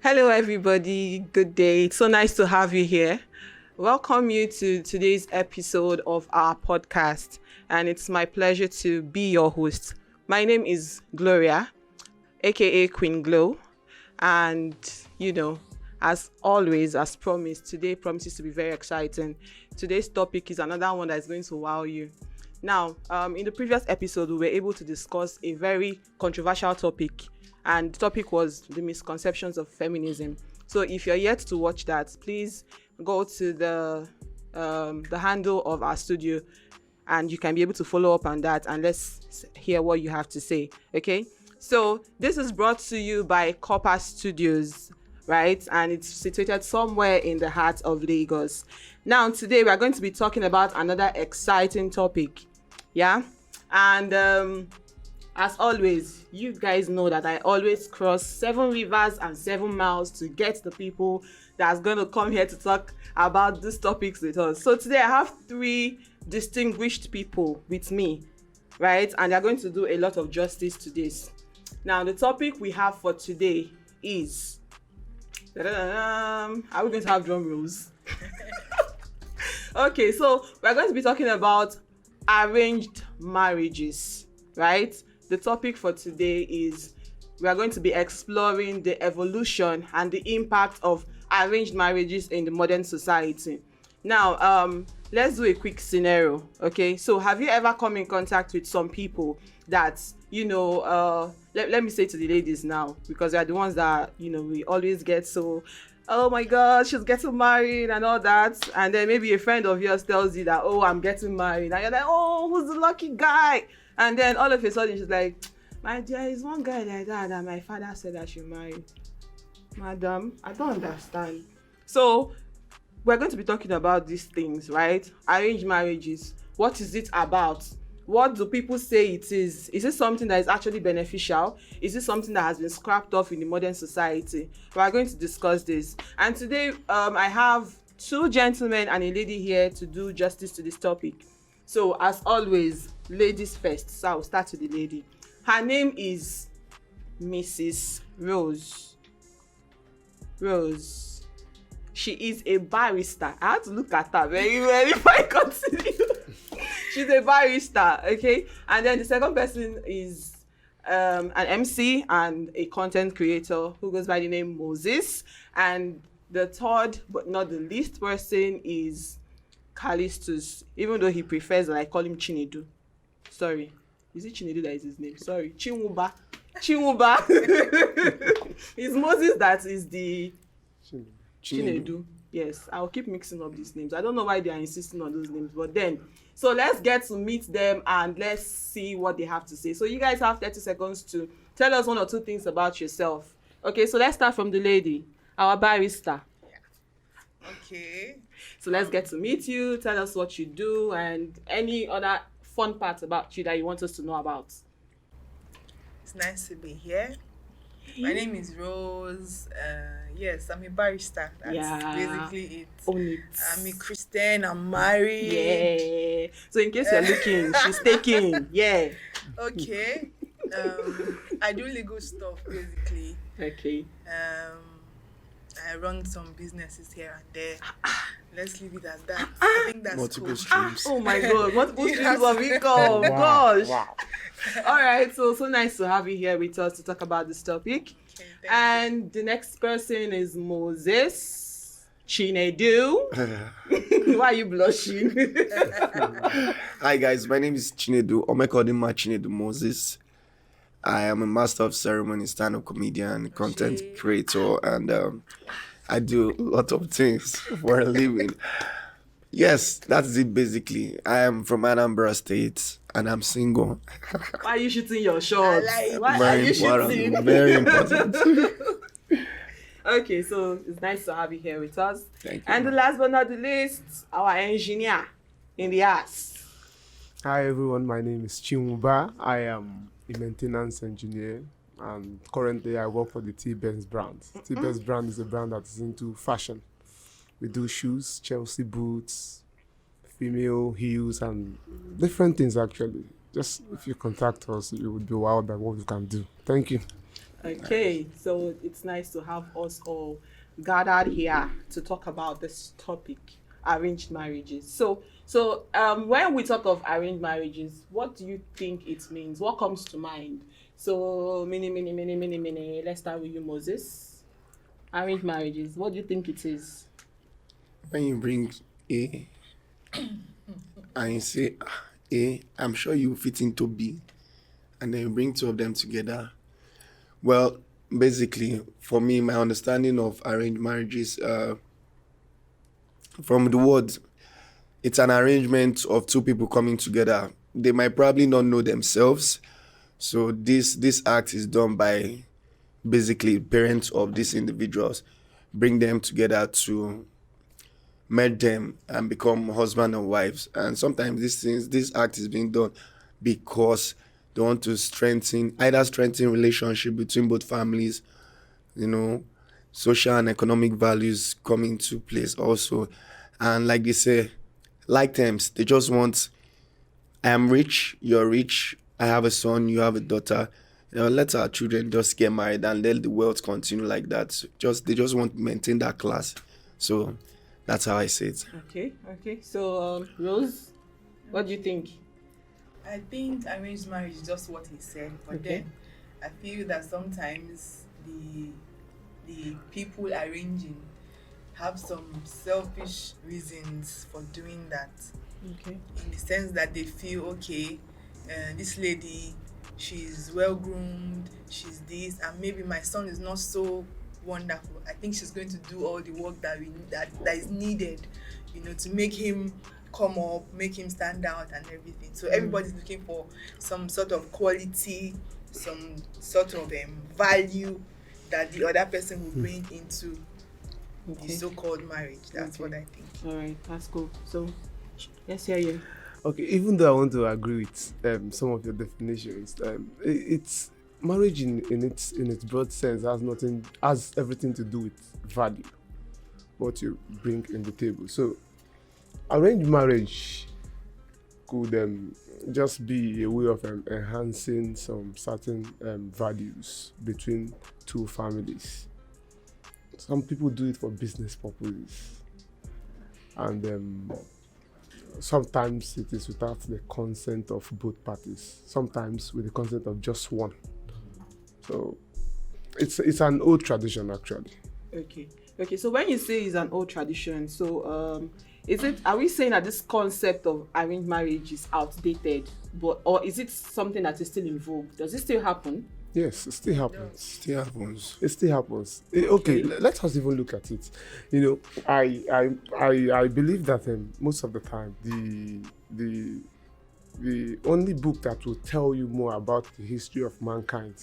Hello, everybody. Good day. It's so nice to have you here. Welcome you to today's episode of our podcast, and it's my pleasure to be your host. My name is Gloria, aka Queen Glow, and as always, as promised, today promises to be very exciting. Today's topic is another one that's going to wow you. Now, in the previous episode, we were able to discuss a very controversial topic, and the topic was the misconceptions of feminism. So if you're yet to watch that, please go to the handle of our studio, and you can be able to follow up on that, and let's hear what you have to say. Okay, so this is brought to you by Corper Studios, right? And it's situated somewhere in the heart of Lagos. Now, today we are going to be talking about another exciting topic. Yeah, and as always, you guys know that I always cross 7 rivers and 7 miles to get the people that's going to come here to talk about these topics with us. So today I have 3 distinguished people with me, right? And they're going to do a lot of justice to this. Now, the topic we have for today is... Are we going to have drum rolls? Okay, so we're going to be talking about arranged marriages, right? The topic for today is we are going to be exploring the evolution and the impact of arranged marriages in the modern society. Now, let's do a quick scenario, okay? So have you ever come in contact with some people that, let me say to the ladies now, because they're the ones that, we always get so, oh my God, she's getting married and all that. And then maybe a friend of yours tells you that, oh, I'm getting married. And you're like, oh, who's the lucky guy? And then all of a sudden she's like, my dear, is one guy like that my father said I should marry. Madam, I don't understand. So we're going to be talking about these things, right? Arranged marriages. What is it about? What do people say it is? Is it something that is actually beneficial? Is it something that has been scrapped off in the modern society? We are going to discuss this. And today, I have 2 gentlemen and a lady here to do justice to this topic. So, as always, ladies first. So, I'll start with the lady. Her name is Mrs. Rose. Rose. She is a barrister. I had to look at her very well if I continue. She's a barrister, okay? And then the second person is an MC and a content creator who goes by the name Moses. And the third, but not the least person is Callistus, even though he prefers that I call him Chinedu. Sorry. Is it Chinedu that is his name? Sorry. Chinwuba. It's Moses that is the Chinedu. Yes, I'll keep mixing up these names. I don't know why they are insisting on those names, but then, so let's get to meet them and let's see what they have to say. So you guys have 30 seconds to tell us 1 or 2 things about yourself. Okay, so let's start from the lady, our barrister. Yeah. Okay. So let's get to meet you, tell us what you do, and any other fun parts about you that you want us to know about. It's nice to be here. My name is Rose. Yes, I'm a barrister. That's basically it. Own it. I'm a Christian. I'm married. Yeah. So in case you're looking, she's taking. Yeah. Okay. I do legal stuff basically. Okay. I run some businesses here and there. Let's leave it at that. I think that's multiple cool. streams. Oh my God, multiple streams of income. Gosh. Wow. All right, so nice to have you here with us to talk about this topic. Okay, and the next person is Moses Chinedu. Why are you blushing? Hi guys, my name is Chinedu Omekodima Chinedu Moses. I am a master of ceremony, stand-up comedian, content creator, and I do a lot of things for a living. Yes, that's it basically. I am from Anambra State and I'm single. Why are you shooting your shots? Why are you shooting? Very important. Okay, so it's nice to have you here with us. Thank you. And the last but not the least, our engineer in the house. Hi everyone, my name is Chinwuba. I am a maintenance engineer and currently I work for the T-Benz brand. T-Benz brand is a brand that is into fashion. We do shoes, Chelsea boots, female heels and different things actually. Just if you contact us, you would be wowed by what we can do. Thank you. Okay, so it's nice to have us all gathered here to talk about this topic, arranged marriages. When we talk of arranged marriages, what do you think it means? What comes to mind? So, mini. Let's start with you, Moses. Arranged marriages. What do you think it is? When you bring A and you say A, I'm sure you fit into B, and then you bring two of them together. Well, basically, for me, my understanding of arranged marriages, from the word, it's an arrangement of two people coming together. They might probably not know themselves, so this act is done by basically parents of these individuals, bring them together to merge them and become husband and wives. And sometimes this act is being done because they want to strengthen relationship between both families, social and economic values come into place also. And like they say, like terms, they just want, I am rich, you're rich, I have a son, you have a daughter. Let our children just get married and let the wealth continue like that. They just want to maintain that class. So that's how I say it. Okay. So, Rose, what do you think? I think arranged marriage is just what he said, but then I feel that sometimes the people arranging have some selfish reasons for doing that. Okay. In the sense that they feel, okay, this lady, she's well groomed, she's this, and maybe my son is not so wonderful. I think she's going to do all the work that is needed, to make him come up, make him stand out and everything. So everybody's looking for some sort of quality, some sort of value that the other person will bring into the so-called marriage. That's what I think. All right, that's cool. So let's hear you. Okay, even though I want to agree with some of your definitions, it's marriage in its broad sense has everything to do with value, what you bring in the table. So arranged marriage could just be a way of enhancing some certain values between two families. Some people do it for business purposes, and sometimes it is without the consent of both parties, sometimes with the consent of just one. So it's an old tradition, actually. Okay, so when you say it's an old tradition, so are we saying that this concept of arranged marriage is outdated, or is it something that is still in vogue? Does it still happen? Yes, it still happens. It still happens. Okay, let us even look at it. I believe that most of the time the only book that will tell you more about the history of mankind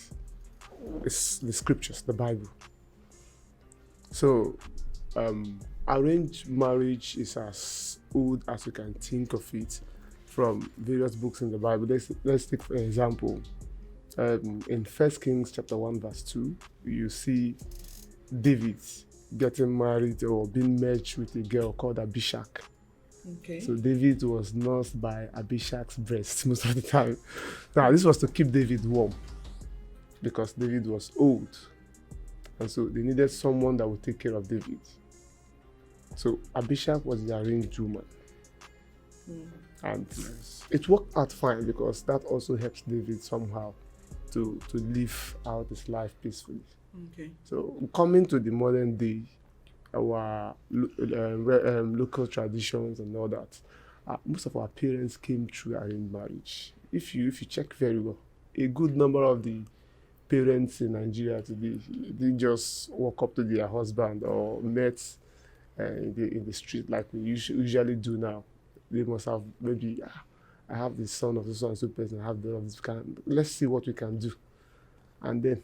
is the scriptures, the Bible. So arranged marriage is as old as you can think of it from various books in the Bible. Let's take for example, in 1 Kings chapter 1 verse 2, you see David getting married or being matched with a girl called Abishag. Okay. So David was nursed by Abishag's breast most of the time. Now this was to keep David warm because David was old, and so they needed someone that would take care of David. So Abishag was the arranged woman. And it worked out fine because that also helps David somehow to live out his life peacefully. Okay. So coming to the modern day, our local traditions and all that, most of our parents came through arranged marriage. If you check very well, a good number of the parents in Nigeria today, they just walk up to their husband or met in the street like we usually do now. They must have maybe, I have the son of the so and so person, I have the of this kind. Let's see what we can do. And then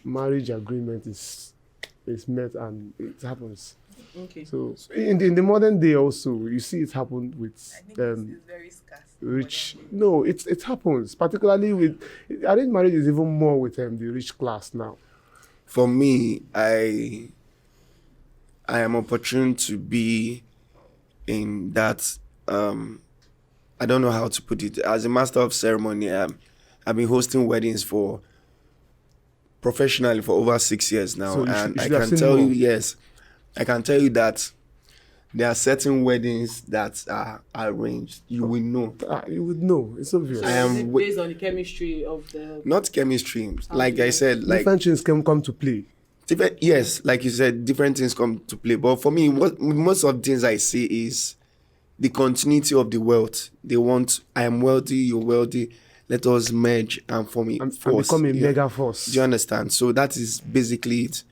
marriage agreement is met and it happens. Okay. So in the modern day also, you see it happen with I think it's very scarce. rich. No, it happens, particularly with arranged marriage is even more with the rich class now. For me, I am opportune to be in that. I don't know how to put it. As a master of ceremony, I've been hosting weddings for professionally for over 6 years now, So you and I should have can seen tell you, more. yes, I can tell you that there are certain weddings that are arranged. You will know. You would know. It's obvious. So I am is it wi- based on the chemistry of the Not chemistry. Like I you said, like Different things can come to play. yes, like you said, different things come to play. But for me, what most of the things I see is the continuity of the wealth. They want, I am wealthy, you're wealthy. Let us merge and form a And force. become a Yeah. mega force. Do you understand? So that is basically it.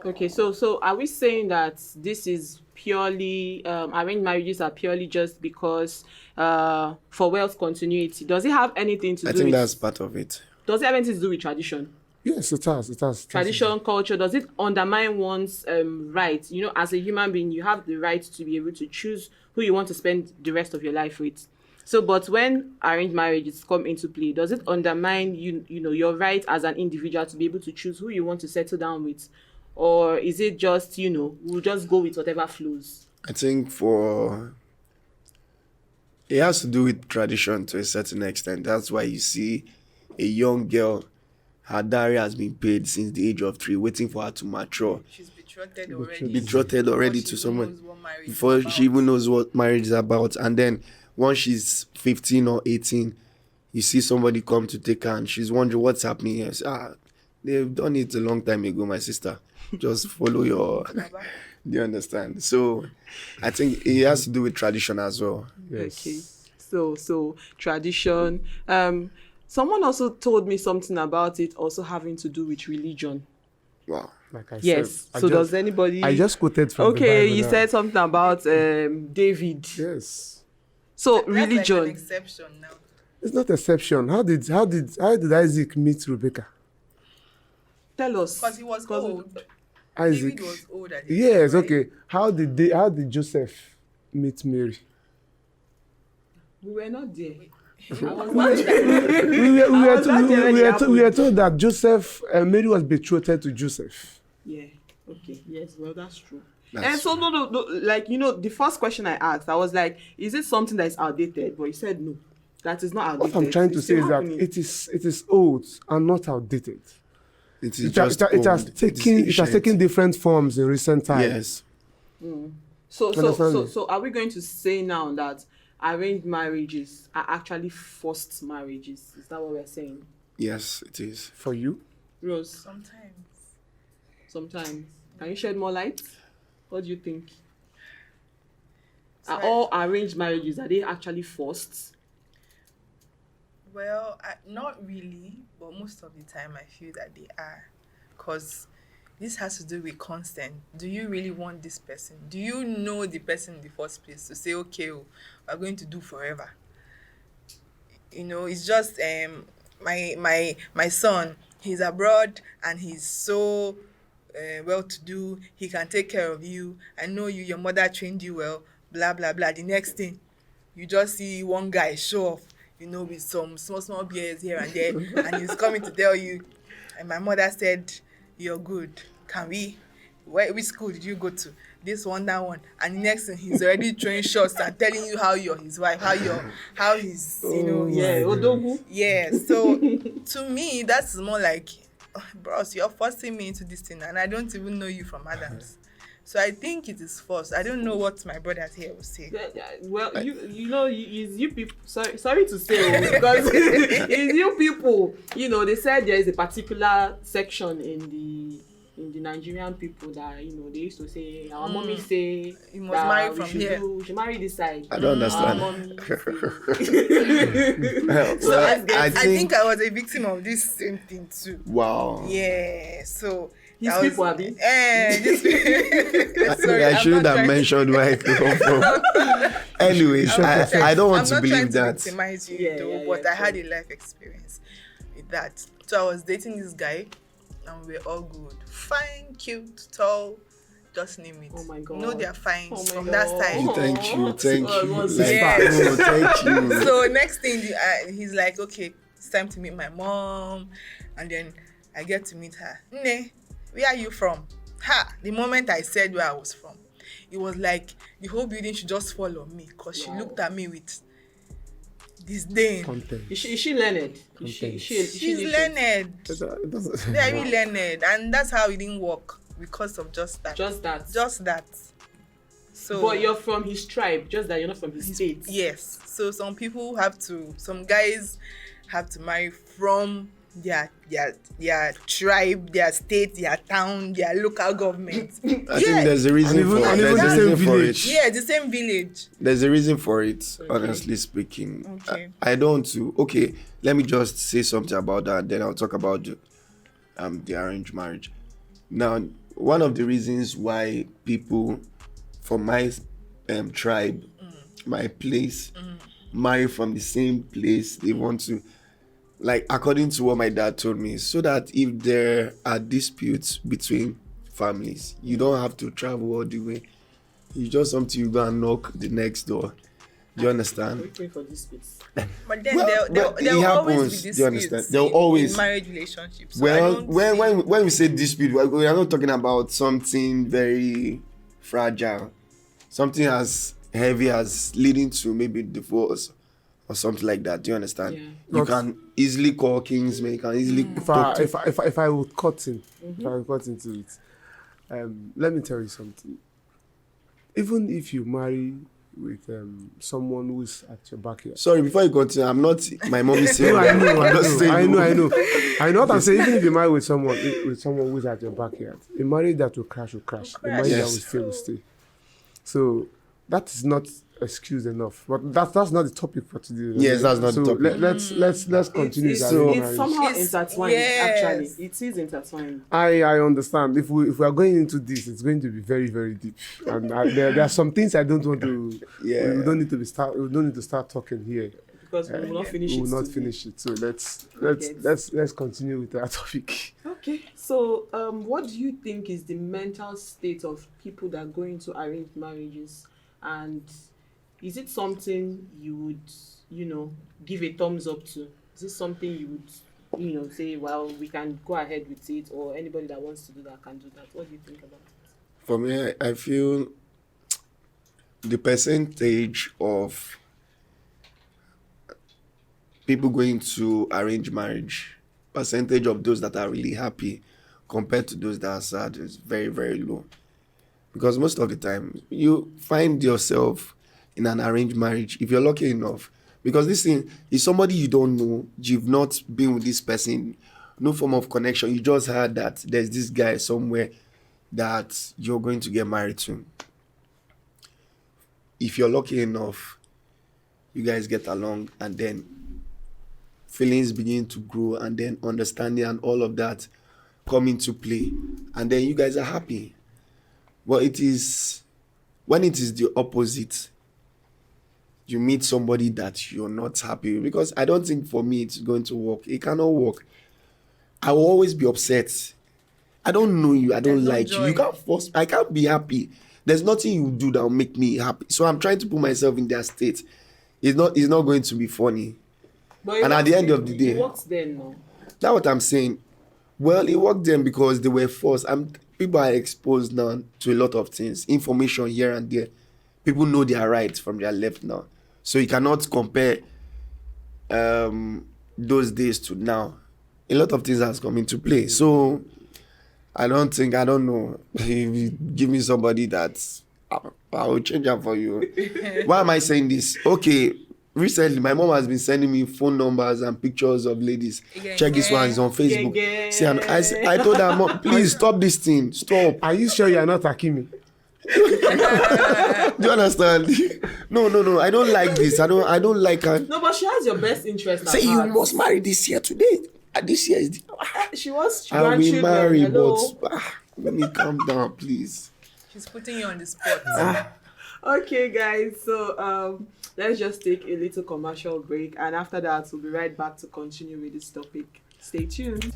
Okay, so are we saying that this is purely arranged marriages are purely just because for wealth continuity? Does it have anything to I do think with that's part of it. does it have anything to do with tradition? Yes, it has. It has. Tradition, culture, does it undermine one's right? You know, as a human being, you have the right to be able to choose who you want to spend the rest of your life with. So, but when arranged marriages come into play, does it undermine you know your right as an individual to be able to choose who you want to settle down with, or is it just we'll just go with whatever flows? I think it has to do with tradition to a certain extent. That's why you see a young girl, her dowry has been paid since the age of 3, waiting for her to mature. She's betrothed already. Betrothed already Before to she someone. knows what marriage is Before about. she even knows what marriage is about. And then once she's 15 or 18, you see somebody come to take her and she's wondering what's happening here. They've done it a long time ago, my sister. Just follow your... Baba. Do you understand? So I think it has to do with tradition as well. Yes. Okay. So tradition. Someone also told me something about it also having to do with religion. Wow. Like I Yes. said. So does anybody? I just quoted from the Okay, Bible you now. said something about David. Yes. So That's religion. like an exception now. It's not exception. How did Isaac meet Rebecca? Tell us. Because he was 'Cause- old. Isaac. David was old at the Yes. time, right? Okay. How did Joseph meet Mary? We were not there. we were told that Mary was betrothed to Joseph. Yeah. Okay. Yes. Well, that's true. That's And so no, like the first question I asked, I was like, is it something that is outdated? But you said no, that is not outdated. What I'm trying to It's say still is that happening. it is old and not outdated. It is It has just old. taken ancient. different forms in recent times. Yes. So are we going to say now that arranged marriages are actually forced marriages? Is that what we're saying? Yes, it is. For you? Rose, Sometimes. can you shed more light? What do you think? So Are all arranged marriages, are they actually forced? Well, not really, but most of the time I feel that they are. Because this has to do with consent. Do you really want this person? Do you know the person in the first place to say, okay, we're going to do forever? It's just my son, he's abroad and he's so well-to-do. He can take care of you. I know your mother trained you well, blah, blah, blah. The next thing, you just see one guy show off, with some small beers here and there, and he's coming to tell you, and my mother said, you're good. Can we? Which school did you go to? This one, that one. And the next thing, he's already throwing shots and telling you how you're his wife, how he's, Yeah, Odogu. yeah. So to me, that's more like, bros, you're forcing me into this thing, and I don't even know you from Adams. So I think it is forced. I don't know what my brothers here will say. Yeah, well, it's you people. Sorry to say, because it's you people. They said there is a particular section in the Nigerian people that they used to say. Our mommy say You must that marry we from should here. we should marry this side. I don't Our understand. mommy So Well, I think I was a victim of this same thing too. Wow. Yeah. So These I was- people, Abi? These people. Sorry, I I'm shouldn't not have trying to- mentioned where I come from. Anyways, I don't want I'm to not believe trying that. to victimize you, Yeah, though, yeah, but yeah, I had sure. a life experience with that. So I was dating this guy, and we're all good, fine, cute, tall, just name it. Oh my God. No, they're fine Oh my from God. that side. Thank you. Yes. Oh, thank you. So next thing, he's like, okay, it's time to meet my mom, and then I get to meet her. Nne, where are you from? The moment I said where I was from, it was like the whole building should just fall on me, because she Wow. looked at me with disdain. Content. Is she learned? Content. She's learned, It doesn't- very learned, and that's how it didn't work because of just that. Just that. Just that. So, But you're from his tribe, just that you're not from his state. yes. So some guys have to marry from their tribe, their state, their town, their local government. I think there's a reason And even- for and even there's the a same reason for village. it. Yeah, the same village. There's a reason for it, honestly speaking. Okay. I don't to okay, let me just say something about that, then I'll talk about the arranged marriage. Now, one of the reasons why people from my tribe, my place, marry from the same place, they want to, like, according to what my dad told me, so that if there are disputes between families, you don't have to travel all the way. You just something you go and knock the next door. Do you understand? Waiting for this space. But then Well, there'll but it always happens, be do you understand? disputes There'll always- in marriage relationships. So I Well, don't see- when we say dispute, we are not talking about something very fragile, something as heavy as leading to maybe divorce or something like that. Do you understand? Yeah. You Not- can easily call Kingsman. You can easily If I, talk to. if I would cut in, if I would cut into it, let me tell you something. Even if you marry with someone who's at your backyard. Sorry, before you continue, I'm not my mom is saying. No, I know, I'm not saying I no. know. I know what I'm saying. Even if you marry with someone who's at your backyard, a marriage that will crash will crash. A marriage that Yes. will stay will stay. So that is not excuse enough. But that's not the topic for today. Yes, that's not the so topic. Let's continue. It's, with So- arranged it's marriage. somehow It's- intertwined, yes. actually. It is intertwined. I understand. If we are going into this, it's going to be very, very deep. And there are some things I don't want to. Yeah. We don't need to start talking here. Because we will not finish We it. will not today. finish it. So Yes. let's continue with that topic. Okay, so what do you think is the mental state of people that go into arranged marriages, and is it something you would, give a thumbs up to? Is it something you would, say, well, we can go ahead with it, or anybody that wants to do that can do that? What do you think about it? For me, I feel the percentage of people going to arrange marriage, percentage of those that are really happy compared to those that are sad is very, very low. Because most of the time, you find yourself in an arranged marriage, if you're lucky enough, because this thing is somebody you don't know, you've not been with this person, no form of connection, you just heard that there's this guy somewhere that you're going to get married to. If you're lucky enough, you guys get along, and then feelings begin to grow, and then understanding and all of that come into play, and then you guys are happy. But it is when it is the opposite, you meet somebody that you're not happy with, because I don't think for me it's going to work. It cannot work. I will always be upset. I don't know you. I don't There's no like you. joy. You can't force. I can't be happy. There's nothing you do that will make me happy. So I'm trying to put myself in their state. It's not going to be funny. But it And at works the end then. of the day- It works then, no? That's what I'm saying. Well, it worked then because they were forced. People are exposed now to a lot of things, information here and there. People know their right from their left now. So you cannot compare those days to now. A lot of things has come into play. So I don't know. If you give me somebody that I will change that for you. Why am I saying this? Okay, recently my mom has been sending me phone numbers and pictures of ladies. Yeah, Check this one, it's on Facebook. Yeah. See, and I told her, Mom, please stop this thing. Stop. Are you sure you are not Akimi? Do you understand? No. I don't like this. I don't like her. No, but she has your best interest at Say you heart. must marry this year today. This year is She wants I will grandchildren. marry, Hello. but let me calm down, please. She's putting you on the spot. Okay, guys, so let's just take a little commercial break, and after that we'll be right back to continue with this topic. Stay tuned.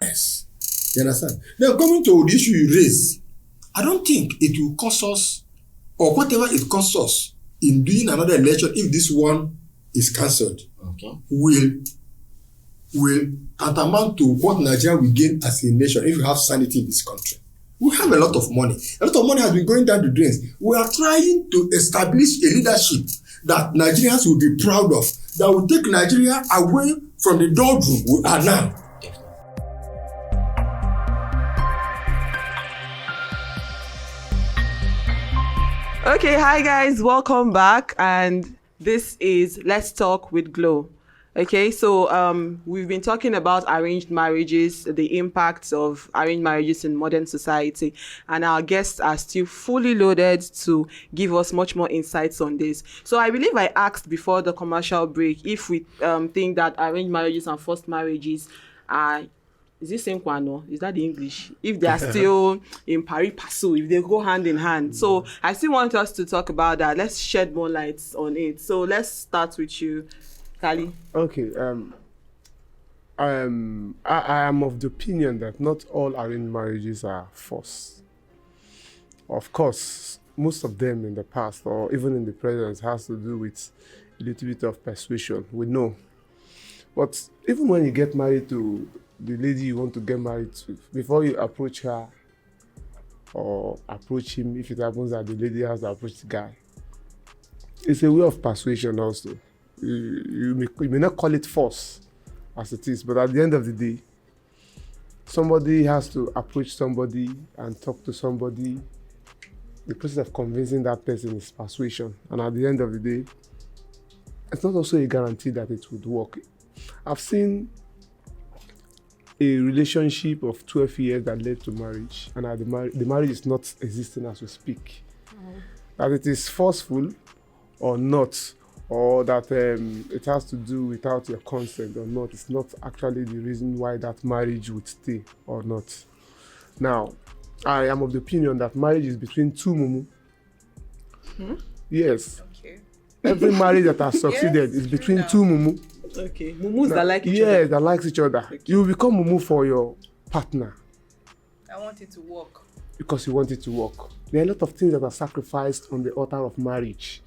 Yes. You understand? Now, coming to the issue you raise, I don't think it will cost us, or whatever it costs us in doing another election, if this one is cancelled, Okay. will tantamount to what Nigeria will gain as a nation if we have sanity in this country. We have a lot of money. A lot of money has been going down the drains. We are trying to establish a leadership that Nigerians will be proud of, that will take Nigeria away from the doldrum we are now. Okay, hi guys, welcome back, and this is Let's Talk with Glow. Okay, so we've been talking about arranged marriages, the impacts of arranged marriages in modern society, and our guests are still fully loaded to give us much more insights on this. So I believe I asked before the commercial break if we think that arranged marriages and forced marriages are, is it same kwano? Is that the English? If they are still in pari passu, if they go hand in hand. So I still want us to talk about that. Let's shed more lights on it. So let's start with you, Kali. Okay. I am of the opinion that not all arranged marriages are forced. Of course, most of them in the past or even in the present has to do with a little bit of persuasion. We know. But even when you get married to the lady you want to get married to, before you approach her or approach him, if it happens that the lady has to approach the guy, it's a way of persuasion also. You may not call it force as it is, but at the end of the day, somebody has to approach somebody and talk to somebody. The process of convincing that person is persuasion, and at the end of the day, it's not also a guarantee that it would work. I've seen a relationship of 12 years that led to marriage, and the marriage is not existing as we speak. That it is forceful or not, or that it has to do without your consent or not, it's not actually the reason why that marriage would stay or not. Now, I am of the opinion that marriage is between two mumu. Yes. Okay. Every marriage that has succeeded is between two mumu. Okay, mumus that like each other. Yes, that likes each other. Okay. You will become mumu for your partner I want it to work. because you want it to work. There are a lot of things that are sacrificed on the altar of marriage,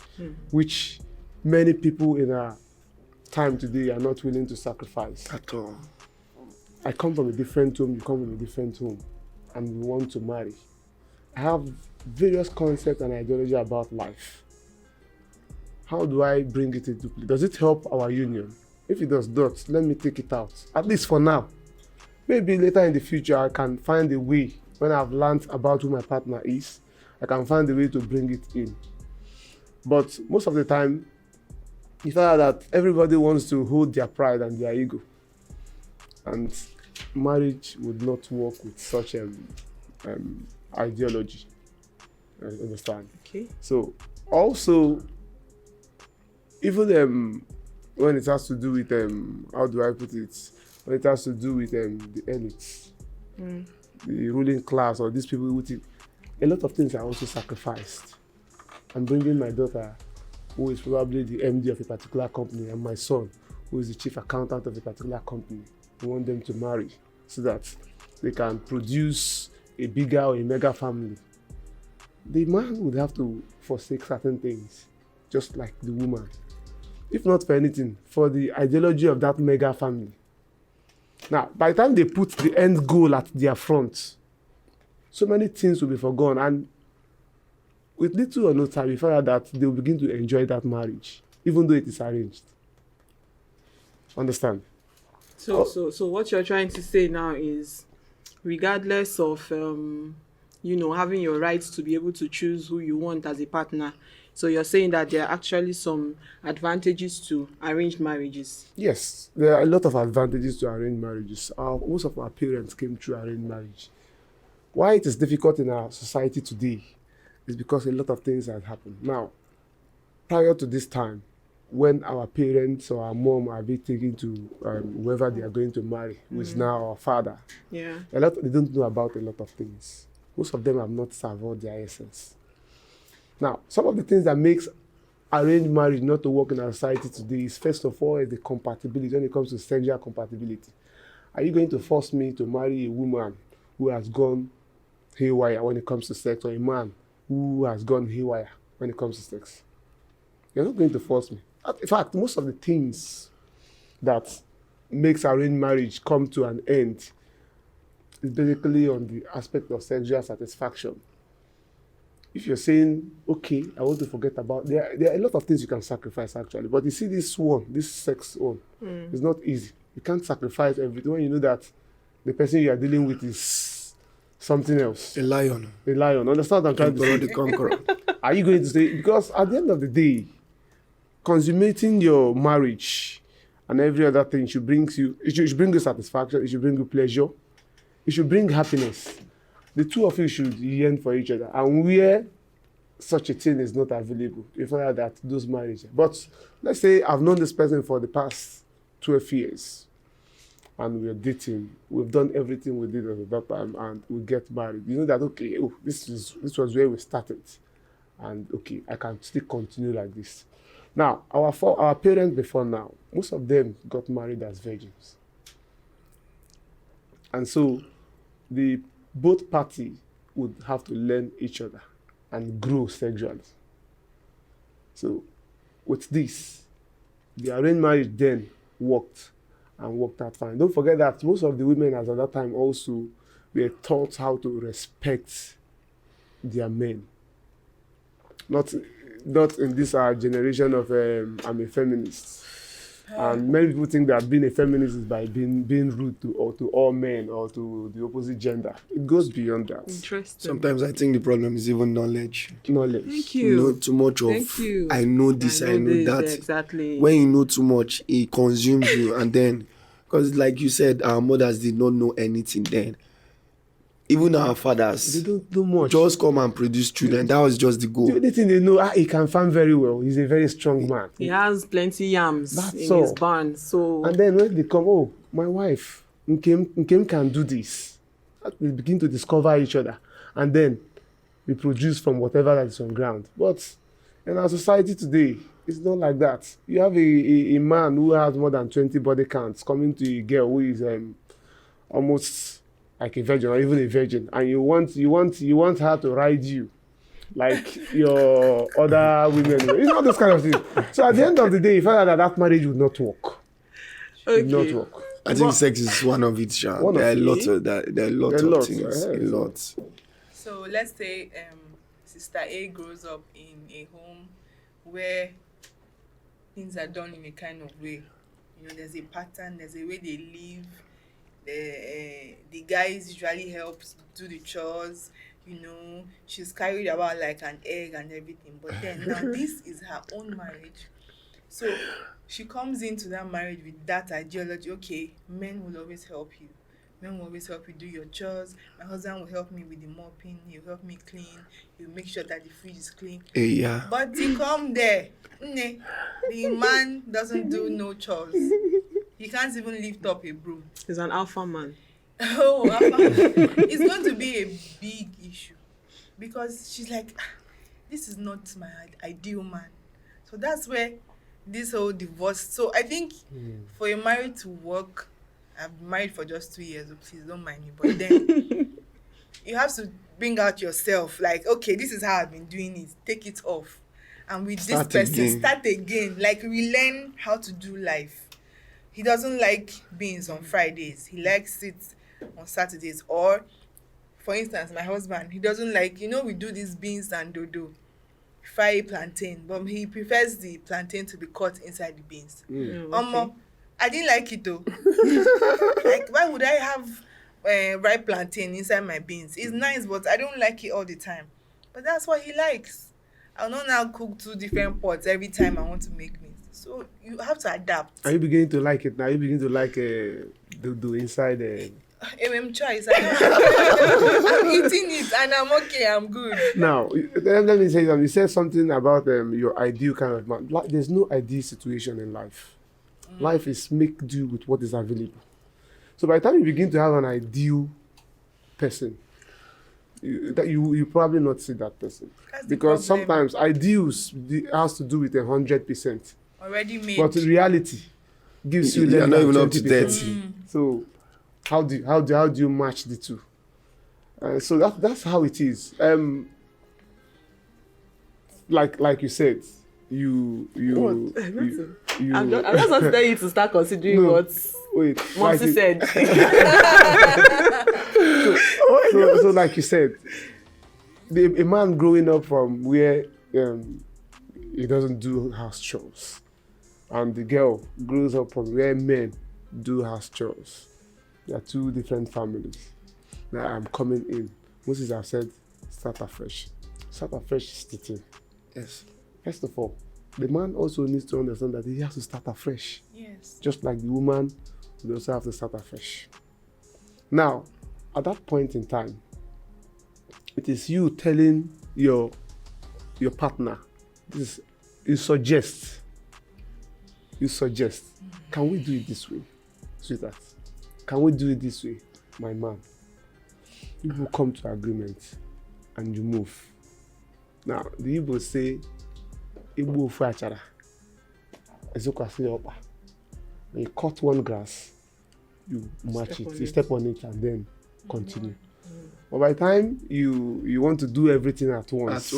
which many people in our time today are not willing to sacrifice. At all. I come from a different home, you come from a different home, and we want to marry. I have various concepts and ideology about life. How do I bring it into play? Does it help our union? If it does not, let me take it out, at least for now. Maybe later in the future, I can find a way, when I've learned about who my partner is, I can find a way to bring it in. But most of the time, you find out that everybody wants to hold their pride and their ego. And marriage would not work with such ideology. I understand. Okay. So also, even when it has to do with how do I put it? When it has to do with the elites, the ruling class, or these people who think a lot of things are also sacrificed. I'm bringing my daughter, who is probably the MD of a particular company, and my son, who is the chief accountant of a particular company. We want them to marry so that they can produce a bigger or a mega family. The man would have to forsake certain things, just like the woman. If not for anything, for the ideology of that mega family. Now, by the time they put the end goal at their front, so many things will be forgone, and with little or no time, you find out that they will begin to enjoy that marriage, even though it is arranged. Understand? So what you're trying to say now is, regardless of having your rights to be able to choose who you want as a partner, so you're saying that there are actually some advantages to arranged marriages. Yes, there are a lot of advantages to arranged marriages. Most of our parents came through arranged marriage. Why it is difficult in our society today is because a lot of things have happened. Now, prior to this time, when our parents or our mom are being taken to whoever they are going to marry, who is now our father, Yeah. they don't know about a lot of things. Most of them have not savored their essence. Now, some of the things that makes arranged marriage not to work in our society today is, first of all, the compatibility when it comes to sexual compatibility. Are you going to force me to marry a woman who has gone haywire when it comes to sex, or a man who has gone haywire when it comes to sex? You're not going to force me. In fact, most of the things that makes arranged marriage come to an end is basically on the aspect of sexual satisfaction. If you're saying, okay, I want to forget about, there are a lot of things you can sacrifice actually, but you see this sex one, it's not easy. You can't sacrifice everything when you know that the person you are dealing with is something else. A lion. A lion. Understand what I'm trying to Emperor say? the Conqueror. Are you going to say, because at the end of the day, consummating your marriage and every other thing should bring you satisfaction, it should bring you pleasure, it should bring happiness. The two of you should yearn for each other. And where such a thing is not available, you find out that those marriages. But let's say I've known this person for the past 12 years and we're dating. We've done everything we did at that time and we get married. You know that, okay, this was where we started. And okay, I can still continue like this. Now, our parents before now, most of them got married as virgins. And so both parties would have to learn each other and grow sexually. So with this, the arranged marriage then worked out fine. Don't forget that most of the women at that time also were taught how to respect their men. Not in this generation of I'm a feminist. And many people think that being a feminist is by being rude to all men or to the opposite gender. It goes beyond that. Interesting. Sometimes I think the problem is even knowledge. Thank you. You know too much of, Thank you. I know this, I know this, that. Exactly. When you know too much, it consumes you. And then, because like you said, our mothers did not know anything then. Even our fathers, They don't do much. just come and produce children. That was just the The goal. only thing they know, he can farm very well. He's a very strong man. He has plenty yams That's in all. his barn. So And then when they come, oh, my wife, Nkem can do this. We begin to discover each other. And then we produce from whatever that is on ground. But in our society today, it's not like that. You have a man who has more than 20 body counts coming to a girl who is almost like a virgin or even a virgin, and you want her to ride you like your other women. It's not this kind of thing. So at the end of the day, you find out that marriage would not work. okay. Would not work. I think sex is one of it, Sha. One of There are it. lots of that. There are lots of things. A lot. So let's say Sister A grows up in a home where things are done in a kind of way. You know, there's a pattern, there's a way they live. The guys usually helps do the chores. You know, she's carried about like an egg and everything. But then now this is her own marriage. So she comes into that marriage with that ideology. Okay, men will always help you. Men will always help you do your chores. My husband will help me with the mopping. He'll help me clean. He'll make sure that the fridge is clean. Yeah. But he come there. The man doesn't do no chores. He can't even lift up a broom. He's an alpha man. Oh, it's going to be a big issue. Because she's like, this is not my ideal man. So that's where this whole divorce. So I think for a marriage to work, I've been married for just 2 years, so please don't mind me. But then you have to bring out yourself. Like, okay, this is how I've been doing it. Take it off. And with Start this person, again. start again. Like, we learn how to do life. He doesn't like beans on Fridays. He likes it on Saturdays. Or, for instance, my husband, he doesn't like, we do these beans and dodo. Fry plantain. But he prefers the plantain to be cut inside the beans. Okay. I didn't like it though. Like, why would I have ripe plantain inside my beans? It's nice, but I don't like it all the time. But that's what he likes. I'll not now cook 2 different pots every time I want to make meat. So you have to adapt. Are you beginning to like it now? Are you beginning to like the inside? Choice. I'm eating it and I'm okay. I'm good. Now, let me say something. You said something about your ideal kind of man. Like, there's no ideal situation in life. Life is make do with what is available. So by the time you begin to have an ideal person, you probably not see that person. That's the Because problem. sometimes ideals has to do with 100%. Already made. But reality gives you You're less not than even up to 20%. So how do you match the two? So that's how it is. Like you said, you I'm just want to tell you to start considering No. what Wait. Monty said. So like you said, a man growing up from where he doesn't do house chores, and the girl grows up from where men do house chores. They are two different families. Now I'm coming in. Moses have said, start afresh. Start afresh is the thing. Yes. First of all, the man also needs to understand that he has to start afresh. Yes. Just like the woman would also have to start afresh. Now, at that point in time, it is you telling your partner, you suggest, can we do it this way, sweetheart? Can we do it this way, my man? You will come to agreement and you move. Now, the Igbo say, Igbo fuachara, ezokwasi opa. When you cut one grass, you match it, you step on it and then continue. But by the time you want to do everything at once,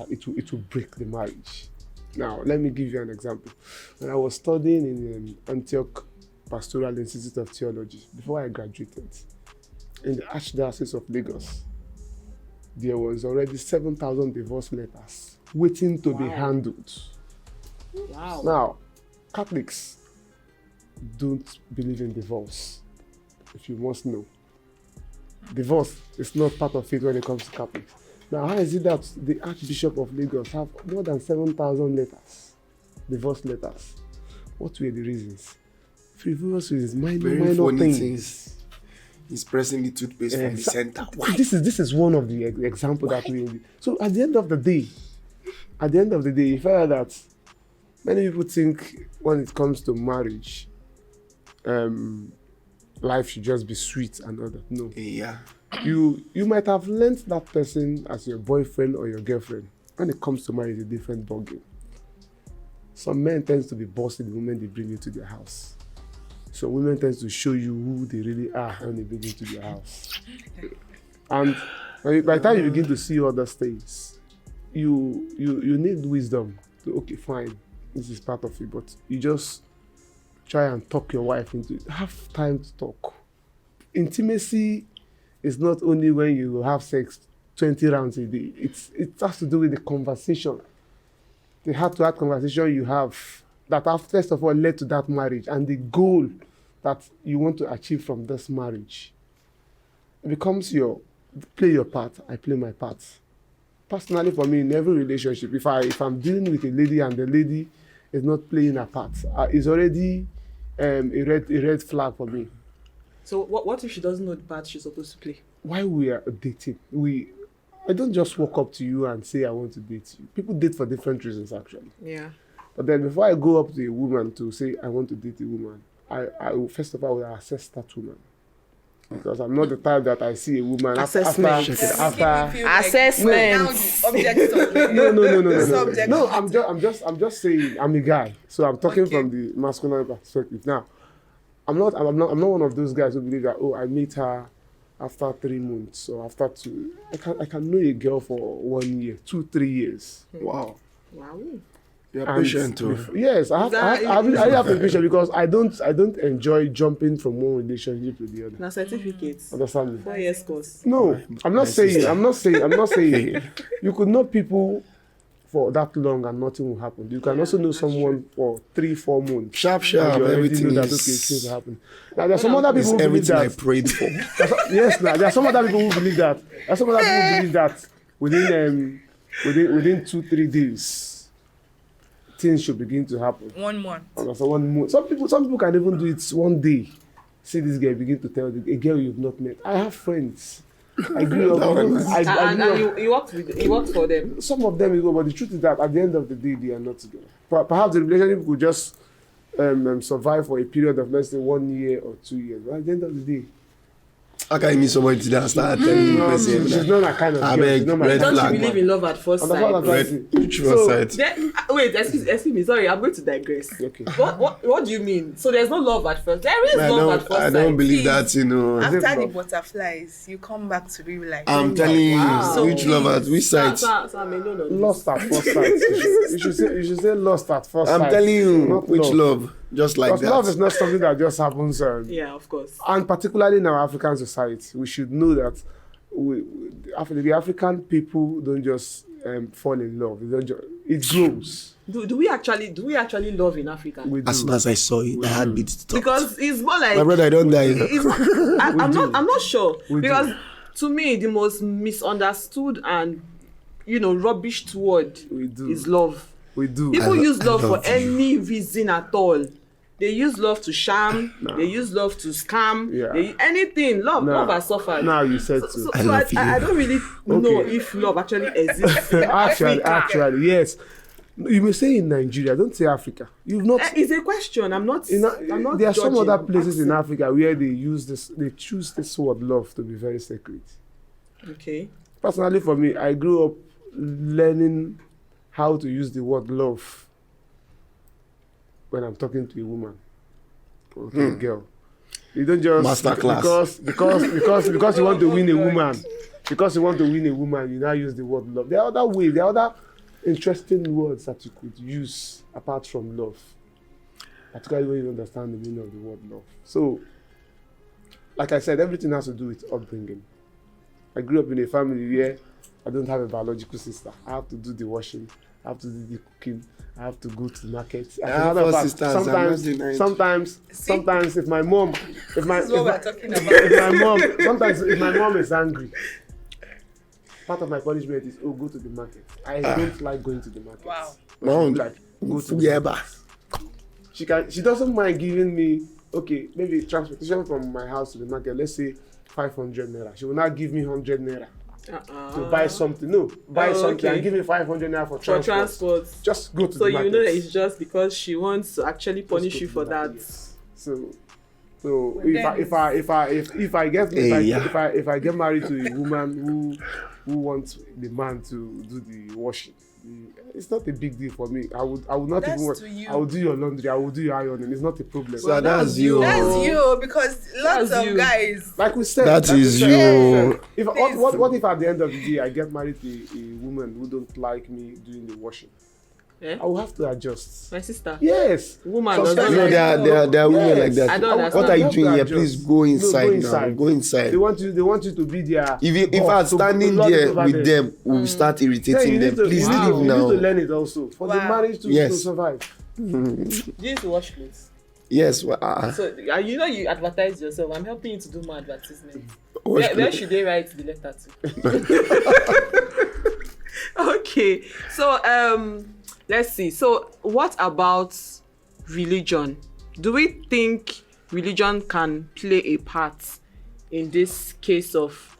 it will break the marriage. Now, let me give you an example. When I was studying in Antioch Pastoral Institute of Theology, before I graduated, in the Archdiocese of Lagos, there was already 7,000 divorce letters waiting to be handled. Wow. Now, Catholics don't believe in divorce, if you must know. Divorce is not part of it when it comes to Catholics. Now, how is it that the Archbishop of Lagos have more than 7,000 letters, divorce letters? What were the reasons? Frivolous reasons, minor things. He's pressing the toothpaste from the center. Why? This is one of the examples that we. So at the end of the day, you find out that many people think when it comes to marriage, life should just be sweet and all that. No. Yeah. You might have learned that person as your boyfriend or your girlfriend. When it comes to marriage, it's a different ballgame. Some men tend to be bossy the moment they bring you to their house. So women tend to show you who they really are when they bring you to their house. And by the time you begin to see other things, you need wisdom to, okay, fine, this is part of it, but you just try and talk your wife into it. Have time to talk. Intimacy is not only when you have sex 20 rounds a day. It has to do with the conversation. The heart-to-heart conversation you have that have first of all led to that marriage and the goal that you want to achieve from this marriage. It becomes play your part, I play my part. Personally, for me, in every relationship, if I'm dealing with a lady and the lady is not playing her part, it's already a red flag for me. So what if she doesn't know the part she's supposed to play? While we are dating, I don't just walk up to you and say I want to date you. People date for different reasons, actually. Yeah. But then before I go up to a woman to say I want to date a woman, I will first of all will assess that woman. Because I'm not the type that I see a woman Assessment. No, I'm just saying I'm a guy, so I'm talking from the masculine perspective. Now, I'm not one of those guys who believe that I meet her after 3 months or after 2. I can know a girl for 1 year, 2-3 years. Wow. Wow. You're patient too. Yes, I have to be patient because I don't enjoy jumping from one relationship to the other. Now certificates. Understand me? 4 years course. No, I'm not saying. You could know people for that long and nothing will happen. You can also know someone for 3-4 months. Sharp, You already everything know that is. things will happen. Now there's some other people who believe Everything I that. prayed for. Yes, now there are some other people who believe that. There are some other people who believe that within 2-3 days, things should begin to happen. 1 month. So 1 month. Some people can even do it one day. See this guy begin to tell a girl you've not met. I have friends. I grew up. You worked for them. Some of them, but the truth is that at the end of the day, they are not together. Perhaps the relationship could just survive for a period of let's say 1 year or 2 years. But at the end of the day, How can you meet somebody today and start telling the person she's not that kind of I girl. beg, She's not my red kind of Don't you flag. believe in love at first And that's what I'm sight? trying to say. Which was side? Wait, excuse me. Sorry, I'm going to digress. Okay. What do you mean? So there's no love at first. There is love at first I sight. don't believe that, After the love? butterflies, you come back to real life. I'm telling you, Wow. which love at which side? I mean, no. Lost at first sight. You should say lost at first sight. I'm telling you, Not which love? Just like Because love is that. not something that just happens. Yeah, of course. And particularly in our African society, we should know that the African people don't just fall in love. It grows. Do we actually love in Africa? We do. As soon as I saw it, my heartbeat stopped. Because it's more like My brother, I don't die. I'm not sure We because do. to me the most misunderstood and rubbished word We do. is love. We do. People use love for love you. any reason at all. They use love to sham. No. They use love to scam. Yeah. Anything. Love Now- has suffered. Now you said So, so. so, I so love you. I don't really know Okay. if love actually exists. in Actually, Africa. yes. You may say in Nigeria, don't say Africa. You've not. It's a question. I'm not. I'm not There are some judging, other I'm places in asking. Africa where they choose this word love to be very sacred. Okay. Personally, for me, I grew up learning how to use the word love when I'm talking to a woman or to a girl. You don't just Masterclass. because you want to win a woman. Because you want to win a woman, you now use the word love. There are other ways. There are other interesting words that you could use apart from love. Particularly when you understand the meaning of the word love. So, like I said, everything has to do with upbringing. I grew up in a family where I don't have a biological sister. I have to do the washing. I have to do the cooking. I have to go to the market. As a have matter of four fact, sisters, I'm not denying. sometimes, if my mom, This is what we're talking about. if my mom is angry, part of my punishment is, go to the market. I don't like going to the market. Wow. But she'll Mom, be like, go to the yeah, market. She doesn't mind giving me, maybe transportation from my house to the market, let's say 500 naira. She will not give me 100 naira to buy something. No, buy something and give me 500 naira for For transport. transport. Just go to So the you market. know that it's just because she wants to actually punish Just you go for to the that. market, yes. So Well, then if I get married to a woman who wants the man to do the washing, it's not a big deal for me. I would not That's even. to you. I will do your laundry. I will do your ironing. It's not a problem. So that's you. That's you, because lots That's of you. guys. Like we said, That like we is said, you. If what if at the end of the day I get married to a woman who don't like me doing the washing? Eh? I will have to adjust. My sister. Yes. Woman So does that's not You know, like there are women Yes. like that. I don't understand. What are you have doing to here? adjust. Please go inside No, now. Go inside. They want you to be there. If in fact standing there with them will start irritating them. Please Wow. leave You need to now. learn it also for the Wow. marriage to Yes. survive. Do you need to wash clothes? Yes. So you advertise yourself. I'm helping you to do more advertisements. Wash Where clothes. should they write the letter to? Okay. So let's see. So what about religion? Do we think religion can play a part in this case of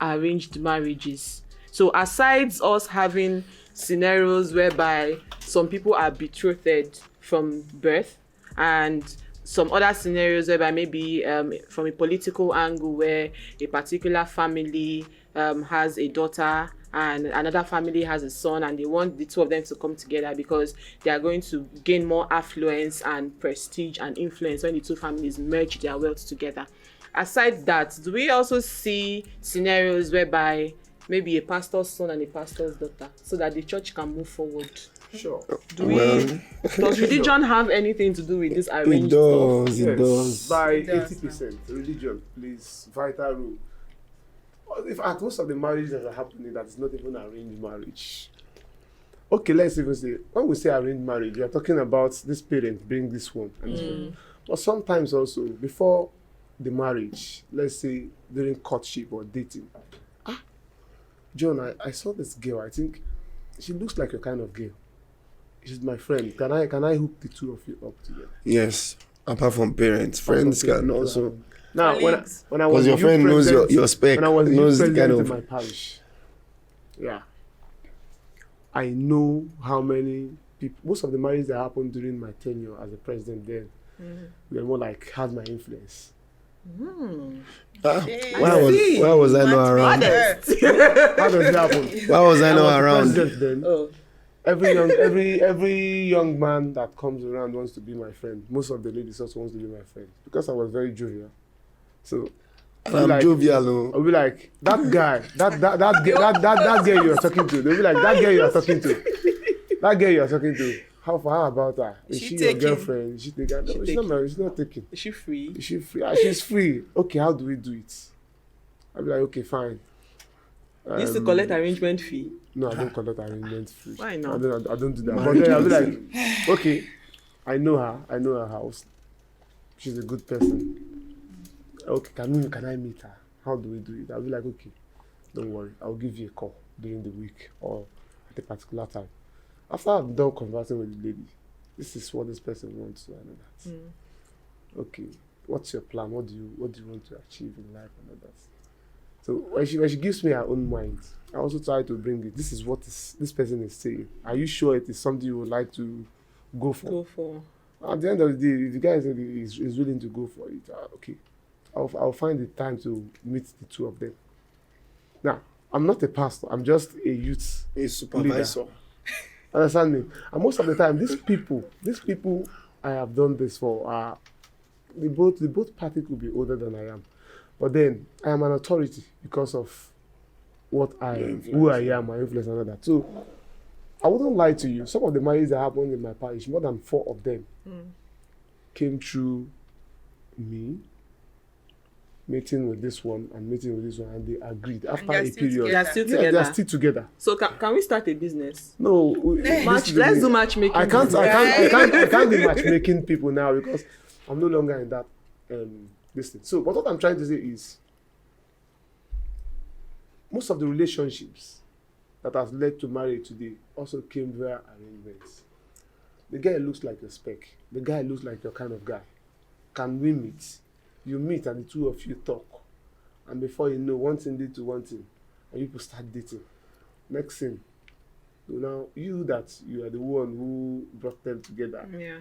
arranged marriages? So aside us having scenarios whereby some people are betrothed from birth, and some other scenarios whereby maybe from a political angle where a particular family has a daughter and another family has a son, and they want the two of them to come together because they are going to gain more affluence and prestige and influence when the two families merge their wealth together. Aside that, do we also see scenarios whereby maybe a pastor's son and a pastor's daughter, so that the church can move forward? Sure. Does religion have anything to do with this It arranged stuff? does. It does. By It does, 80%, religion plays vital role. If at most of the marriages that are happening, that is not even arranged marriage. Okay, let's even say, when we say arranged marriage, we are talking about this parent bring this one and this one. But sometimes also, before the marriage, let's say during courtship or dating, John, I saw this girl, I think she looks like your kind of girl. She's my friend. Can I hook the two of you up together? Yes. Apart from parents, friends can also. Now, Colleagues. when I was Because your youth friend knows president- your spec, when I was knows youth the kind president of. in my parish, yeah, I know how many people. Most of the marriages that happened during my tenure as a president then were more like had my influence. Ah, Hey. why was I not around? How does it happen? Why was I I not was the around? president then. Oh, Every young man that comes around wants to be my friend. Most of the ladies also wants to be my friend because I was very jovial. So And I'm jovial. Oh. I'll be like, that guy, that girl you're talking to. They'll be like, that girl you're talking to. That girl you're talking to. How about her? Is Is she she your taking? girlfriend? Is she taking? No, she's not married. She's not taking. Is she free? Is she free? Ah, she's free. Okay, how do we do it? I'll be like, okay, fine. You used to collect arrangement fee. No, I don't collect arrangement fee. Why not? I don't do that. But then I'll be like, okay, I know her house. She's a good person. Okay, can I meet her? How do we do it? I'll be like, okay, don't worry. I'll give you a call during the week or at a particular time. After I'm done conversing with the lady, this is what this person wants to and all that. Okay, what's your plan? What do you want to achieve in life and all that? So when she gives me her own mind, I also try to bring it. This is what this person is saying. Are you sure it is something you would like to go for? Go for. At the end of the day, if the guy is willing to go for it, okay, I'll find the time to meet the two of them. Now, I'm not a pastor. I'm just a youth A supervisor. leader. Understand me? And most of the time, these people I have done this for, the both parties could be older than I am, but then I am an authority because of who I am, my influence and all that. So I wouldn't lie to you. Some of the marriages that happened in my parish, more than 4 of them came through me meeting with this one and meeting with this one, and they agreed after they're a still period. They are still Yeah, together. they are still together. So can we start a business? No, Let's do matchmaking. I can't be matchmaking people now because I'm no longer in that this thing. So, but what I'm trying to say is, most of the relationships that has led to marriage today also came via arrangements. The guy looks like a spec. The guy looks like your kind of guy. Can we meet? You meet and the two of you talk. And before you know, one thing lead to one thing. And people start dating. Next thing, you are the one who brought them together. Yeah.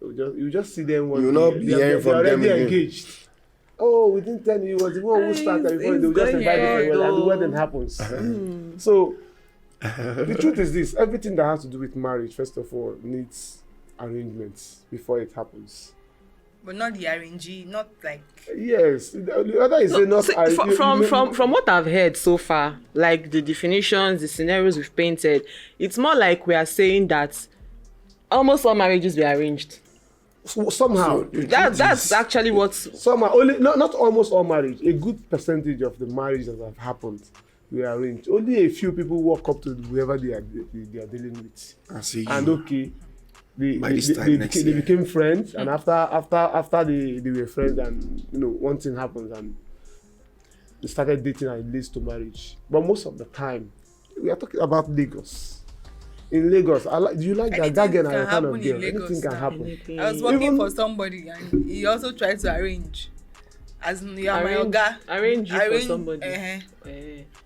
You just see them one You will not day, be they are hearing from them already again. engaged. Oh, within 10 years, was the one who started before they will just going invite you good, and the though. wedding happens. So the truth is this: everything that has to do with marriage, first of all, needs arrangements before it happens. But not the RNG, not like Yes, the other is not. See, from what I've heard so far, like the definitions, the scenarios we've painted, it's more like we are saying that almost all marriages were arranged. Somehow, That's actually what. somehow only not almost all marriage. A good percentage of the marriages that have happened were arranged. Only a few people walk up to whoever they are dealing with, I see you. and okay, By this time next they year. became friends, and after they were friends, and one thing happens, and they started dating, and it leads to marriage. But most of the time, we are talking about Lagos. In Lagos, do you like that? Anything That girl can and kind of happen in girl. Lagos Anything can now. happen. I was working Even- for somebody and he also tried to arrange. As in, you are my Arrange- oga. arrange you for somebody. Eh.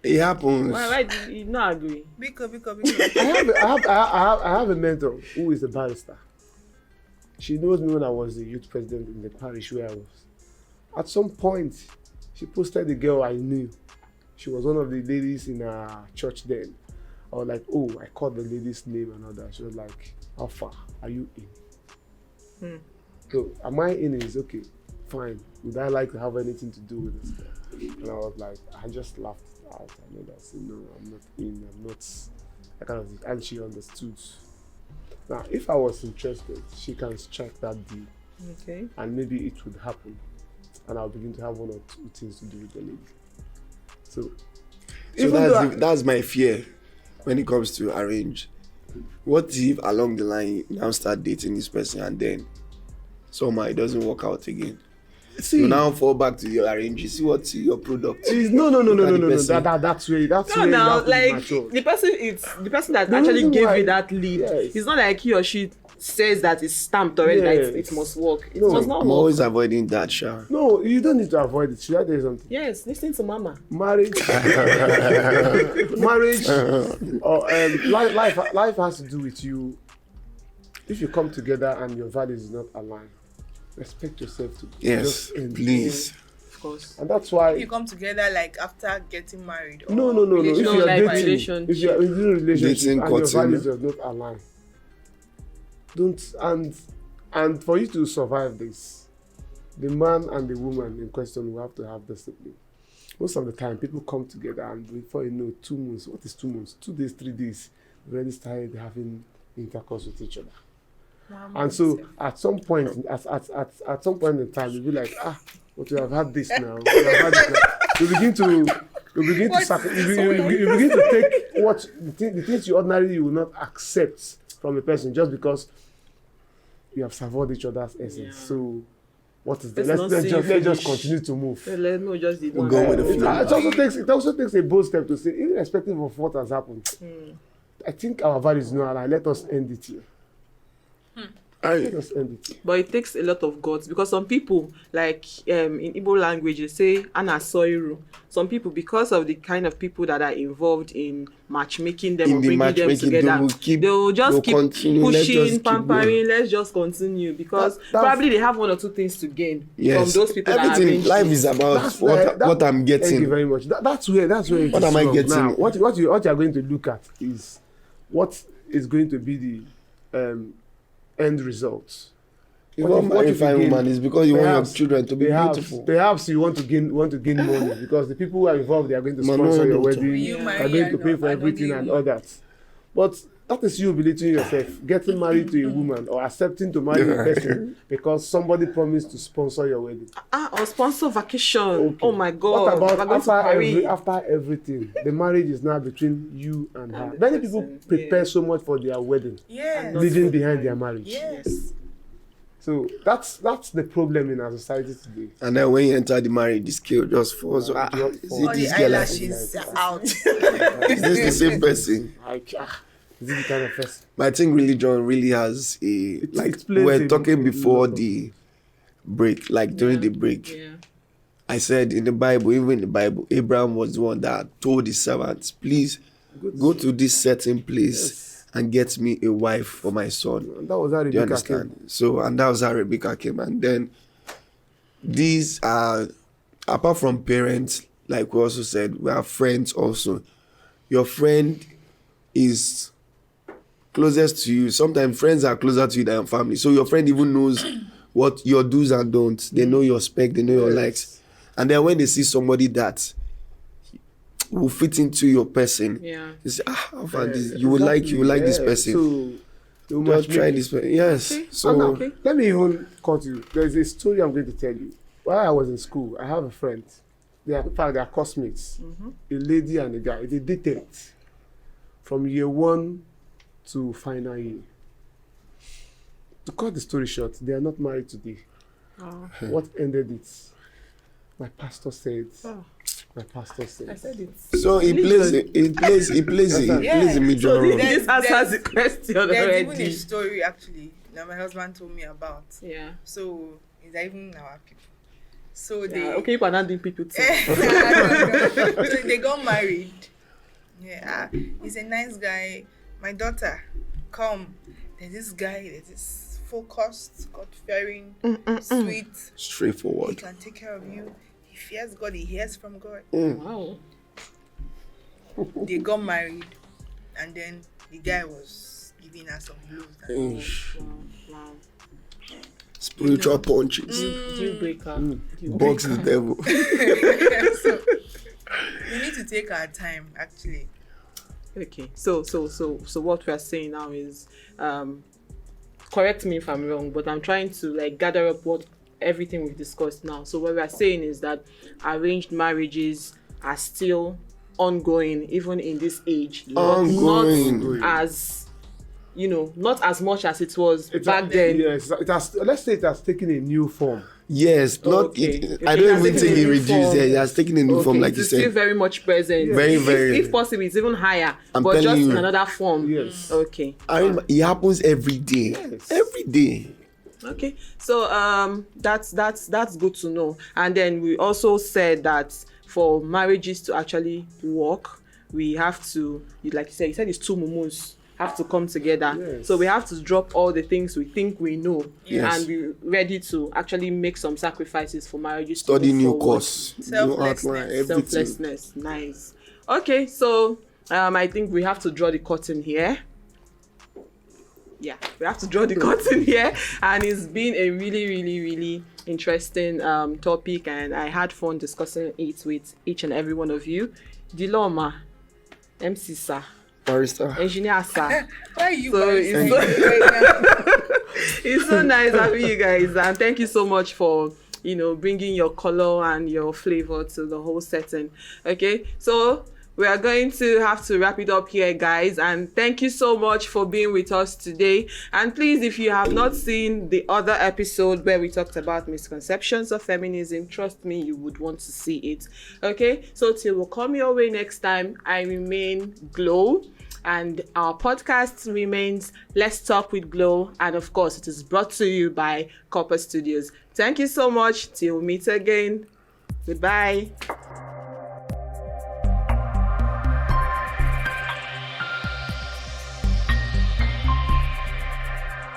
It happens. Why did you not agree? Biko. I have a mentor who is a barrister. She knows me when I was the youth president in the parish where I was. At some point, she posted a girl I knew. She was one of the ladies in our church then. I was like, oh, I called the lady's name and all that. She was like, how far are you in? So, am I in? Is okay, fine. Would I like to have anything to do with this girl? And I was like, I just laughed it out. I know that. I said, no, I'm not in. I'm not. That kind of thing. And she understood. Now, if I was interested, she can strike that deal, Okay. and maybe it would happen, and I'll begin to have 1 or 2 things to do with the lady. So That's my fear when it comes to arrange. What if along the line you now start dating this person and then somehow it doesn't work out again? You now fall back to your arrange. You see what's your product. No. Look at the person. That's where No, you now have to be like mature. the person that The actually reason gave why- you that lead. Yes. It's not like he or she says that it's stamped already. That Yes. it must work. It No, must not I'm work. always avoiding that, Sha. No, you don't need to avoid it. Should I tell you something? Yes, listen to mama. Marriage, or life has to do with you. If you come together and your values is not aligned, respect yourself to Yes, just end. please. Of course. And that's why. You come together like after getting married. Or No. If relationship. No, you are like dating, relationship. if you are in a relationship Dating, and your courting. values does not align, don't and for you to survive this, the man and the woman in question will have to have discipline. Most of the time, people come together and before you know, 2 months. What is 2 months? 2 days, 3 days, already started having intercourse with each other. And so at some point, at some point in time, you'll be like, but we have had this now. We have had this now. You begin to you begin to take what the things you ordinarily will not accept from a person just because you have savored each other's essence. Yeah. So what is Let's let's just continue to move. Let me just We'll go with the flow. It also takes a bold step to say, irrespective of what has happened, I think our values know, and let us end it here. Let us end it. But it takes a lot of guts because some people, like in Igbo language, they say "ana soiru." Some people, because of the kind of people that are involved in matchmaking them In or the bringing them matchmaking, together, they will just keep continue, let's just pushing, keep pampering. going. Let's just continue because That's- probably they have one or two things to gain from Yes. those people that Everything. arrange Life it. is about what I'm Thank you getting. very much. That's where it What is am I wrong. getting? Now, what you are going to look at is what is going to be the end result. You What want if- to what marry if you fine gain- woman is because you want perhaps- your children to be beautiful. Perhaps you want to gain money because the people who are involved, they are going to Man, sponsor no, your no, wedding, Will you they marry are going to and pay for not everything and only all that. But that is you belittling yourself, getting married to a woman or accepting to marry a person because somebody promised to sponsor your wedding. Or sponsor vacation. Okay. Oh my God. What We're about going to Paris. after everything? The marriage is now between you and her. the Many person, people prepare yeah. so much for their wedding, Yes. leaving behind their marriage. Yes. So that's the problem in our society today. And then when you enter the marriage, the scale just falls. Just Is falls. it All this the girl? eyelashes are out. Is this the same person? Like, is it the kind of person? But I think religion really has a like it we plays were a talking before lot of- the break, like during the break. Yeah. I said in the Bible, even in the Bible, Abraham was the one that told his servants, please go to this certain place and get me a wife for my son. And that was how Do you Rebecca understand? came. So, and that was how Rebecca came. And then these are, apart from parents, like we also said, we have friends also. Your friend is closest to you. Sometimes friends are closer to you than family. So your friend even knows what your do's and don'ts. They know your spec, they know your likes. And then when they see somebody that will fit into your person, Yeah. you say, how far this? You will like this person. So, you Just must try make this it. person. Yes. Okay. So Now, Okay. let me even cut you. There's a story I'm going to tell you. While I was in school, I have a friend. They are, in fact, they are classmates. A lady and a guy. They dated from year 1 to final year. To cut the story short, they are not married today. Oh. What ended it? My pastor said. Oh. My pastor said. I said it. So he plays a major So role. this answers the question There's even a already. story actually that my husband told me about. Yeah. So is that even our people? So Yeah. they Okay, people are not doing people too. so they got married. Yeah, he's a nice guy. My daughter, come. There's this guy. There's this focused, God-fearing, sweet. He Straightforward. can take care of you. He fears God. He hears from God. Wow. They got married, and then the guy was giving her some blows. And Ish. Wow. Spiritual punches. Deal breaker. Deal Box the breaker. devil. so we need to take our time. Actually, Okay. So what we are saying now is, correct me if I'm wrong, but I'm trying to like gather up what everything we've discussed now. So what we are saying is that arranged marriages are still ongoing, even in this age. Ongoing. Not as, not as much as it was back then. Yes, it has. Let's say it has taken a new form. Yes, not Okay. it. Okay, I it don't has even taken think a it new reduced. form. Yeah, it has taken a new form, like you It's still said. very much present. Very, If- very. If possible, it's even higher, I'm but telling just you. in another form. Yes. Okay. I mean, it happens every day. Yes. Every day. Okay, so that's good to know. And then we also said that for marriages to actually work, we have to, like you said it's two mumus have to come together. Yes. So we have to drop all the things we think we know Yes. and be ready to actually make some sacrifices for marriages. to Study move new forward. course, new Selflessness. outline, everything. Selflessness, nice. Okay, so I think we have to draw the curtain here. Yeah, we have to draw the curtain here, and it's been a really, really, really interesting topic, and I had fun discussing it with each and every one of you. Diloma, MC sir, Barrister. engineer sir. why are you So guys it's- saying right now? It's so nice having you guys, and thank you so much for bringing your color and your flavor to the whole setting. Okay, so we are going to have to wrap it up here, guys, and thank you so much for being with us today. And please, if you have not seen the other episode where we talked about misconceptions of feminism, trust me, you would want to see it. Okay, so till we'll come your way next time, I remain Glow, and our podcast remains Let's Talk with Glow, and of course it is brought to you by Corper Studios. Thank you so much. Till we meet again. Goodbye.